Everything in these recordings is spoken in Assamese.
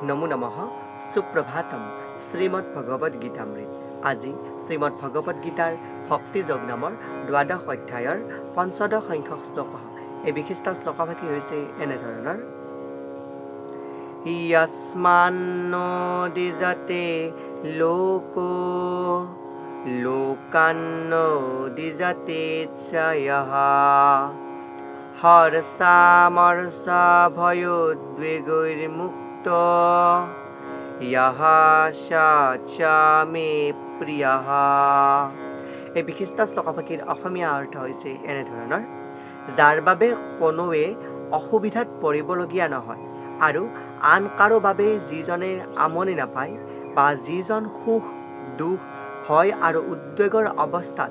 নমো নমঃ সুপ্ৰভাতম শ্ৰীমদ্ ভগবদ গীতামৃত। আজি শ্ৰীমদ্ ভগবদ গীতাৰ ভক্তিযোগ নামৰ দ্বাদশ অধ্যায়ৰ পঞ্চদশ সংখ্যক শ্লোক। এই বিশিষ্ট শ্লোকভাগী হৈছে এনেধৰণৰ: ইয়স্মান্নো দিজতে লোকো লোকান্নো দিজতে চয়ঃ হৰ্ষামৰ্ষা ভয়োদ্বেগৈৰ্মুক্ত ইয়ঃ চ মে প্ৰিয়ঃ। এই বিশিষ্ট শ্লোকভাগীৰ অসমীয়া অৰ্থ হৈছে এনেধৰণৰ: যাৰ বাবে কোনোৱে অসুবিধাত পৰিবলগীয়া নহয় আৰু আন কাৰো বাবে যিজনে আমনি নাপায় বা যিজন সুখ দুখ ভয় আৰু উদ্বেগৰ অৱস্থাত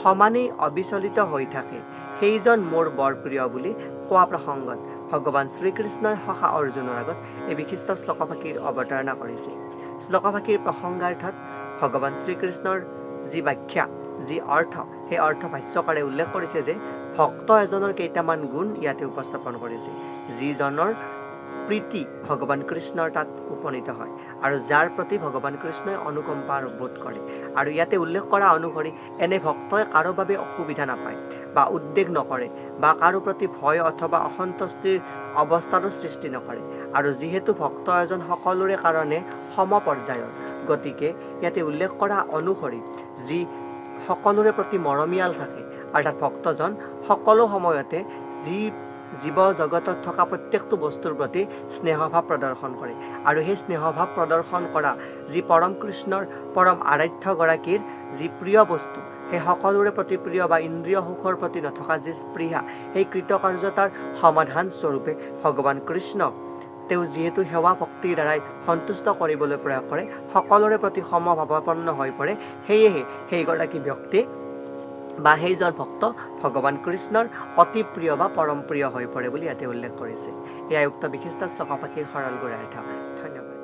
সমানেই অবিচলিত হৈ থাকে, সেইজন মোৰ বৰ প্ৰিয় বুলি কোৱা প্ৰসংগত ভগৱান শ্ৰীকৃষ্ণই সখা অৰ্জুনৰ আগত এই বিশিষ্ট শ্লোকভাগীৰ অৱতাৰণা কৰিছে। শ্লোকভাগীৰ প্ৰসংগাৰ্থত ভগৱান শ্ৰীকৃষ্ণৰ যি ব্যাখ্যা, যি অৰ্থ, সেই অৰ্থ ভাষ্যকাৰে উল্লেখ কৰিছে যে ভক্ত এজনৰ কেইটামান গুণ ইয়াতে উপস্থাপন কৰিছে, যিজনৰ প্ৰীতি ভগৱান কৃষ্ণৰ তাত উপনীত হয় আৰু যাৰ প্ৰতি ভগৱান কৃষ্ণই অনুকম্পা বোধ কৰে। আৰু ইয়াতে উল্লেখ কৰা অনুসৰি এনে ভক্তই কাৰো বাবে অসুবিধা নাপায় বা উদ্বেগ নকৰে বা কাৰো প্ৰতি ভয় অথবা অসন্তুষ্টিৰ অৱস্থাৰো সৃষ্টি নকৰে। আৰু যিহেতু ভক্ত এজন সকলোৰে কাৰণে সম পৰ্যায়ৰ, গতিকে ইয়াতে উল্লেখ কৰা অনুসৰি যি সকলোৰে প্ৰতি মৰমীয়াল থাকে, অৰ্থাৎ ভক্তজন সকলো সময়তে জীৱ জগতত থকা প্ৰত্যেকটো বস্তুৰ প্ৰতি স্নেহভাৱ প্ৰদৰ্শন কৰে। আৰু সেই স্নেহভাৱ প্ৰদৰ্শন কৰা যি পৰম কৃষ্ণৰ পৰম আৰাধ্যগৰাকীৰ যি প্ৰিয় বস্তু, সেই সকলোৰে প্ৰতি প্ৰিয় বা ইন্দ্ৰিয় সুখৰ প্ৰতি নথকা যি স্পৃহা, সেই কৃতকাৰ্যতাৰ সমাধান স্বৰূপে ভগৱান কৃষ্ণক তেওঁ যিহেতু সেৱা ভক্তিৰ দ্বাৰাই সন্তুষ্ট কৰিবলৈ প্ৰয়াস কৰে, সকলোৰে প্ৰতি সমভাৱাপন্ন হৈ পৰে, সেয়েহে সেইগৰাকী ব্যক্তি বা সেইজন ভক্ত ভগৱান কৃষ্ণৰ অতি প্ৰিয় বা পৰম প্ৰিয় হৈ পৰে বুলি ইয়াতে উল্লেখ কৰিছে। এয়াই উক্ত বিশিষ্ট শ্লোকভাগীৰ সৰল গুড়াৰ্থ। ধন্যবাদ।